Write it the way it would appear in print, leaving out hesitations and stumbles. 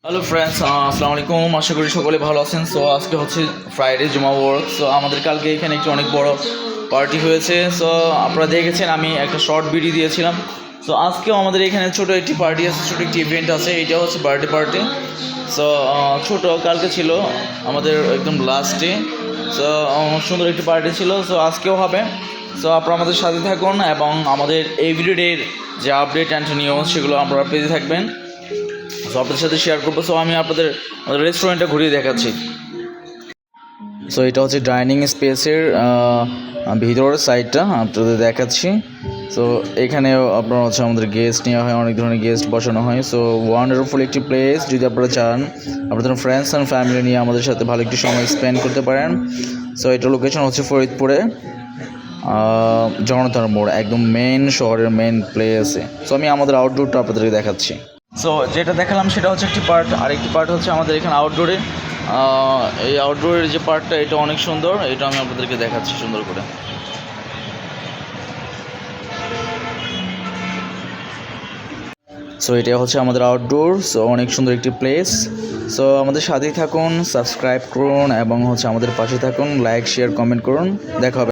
Hello friends, আসসালামু আলাইকুম। আশা করি সকলে ভালো আছেন। সো আজকে হচ্ছে ফ্রাইডে, জুমা ওয়ার্ক। সো আমাদের কালকে এখানে একটি অনেক বড় পার্টি হয়েছে। সো আপনারা দেখেছেন, আমি একটা শর্ট ভিডিও দিয়েছিলাম। সো আজকেও আমাদের এখানে ছোটো একটি পার্টি আছে, ছোটো একটি ইভেন্ট আছে। এটা হচ্ছে বার্থডে পার্টি। সো ছোটো কালকে ছিল আমাদের একদম লাস্টে। সো সুন্দর একটি পার্টি ছিল। সো আজকেও হবে। সো আপনারা আমাদের সাথে থাকুন এবং আমাদের এভরিডের যে আপডেট অ্যান্ড নিউজ সেগুলো আপনারা পেতে থাকবেন। সো আপনাদের সাথে শেয়ার করবো। সো আমি আপনাদের রেস্টুরেন্টটা ঘুরিয়ে দেখাচ্ছি। সো এটা হচ্ছে ডাইনিং স্পেসের ভিতরের সাইডটা আপনাদের দেখাচ্ছি। সো এখানেও আপনার হচ্ছে আমাদের গেস্ট নেওয়া হয়, অনেক ধরনের গেস্ট বসানো হয়। সো ওয়ান্ডারফুল একটি প্লেস। যদি আপনারা চান আপনাদের ফ্রেন্ডস অ্যান্ড ফ্যামিলি নিয়ে আমাদের সাথে ভালো একটি সময় স্পেন্ড করতে পারেন। সো এটা লোকেশন হচ্ছে ফরিদপুরে, জগন্নাথ মোড়, একদম মেন শহরের মেন প্লেসে। সো আমি আমাদের আউটডোরটা আপনাদেরকে দেখাচ্ছি। সো যেটা দেখালাম সেটা হচ্ছে একটি পার্ট, আরেকটি পার্ট হচ্ছে আমাদের এখানে আউটডোরে। এই আউটডোরের যে পার্টটা, এটা অনেক সুন্দর। এটা আমি আপনাদেরকে দেখাচ্ছি সুন্দর করে। সো এটা হচ্ছে আমাদের আউটডোর। সো অনেক সুন্দর একটি প্লেস। সো আমাদের সাথেই থাকুন, সাবস্ক্রাইব করুন এবং হচ্ছে আমাদের পাশে থাকুন, লাইক শেয়ার কমেন্ট করুন। দেখা হবে।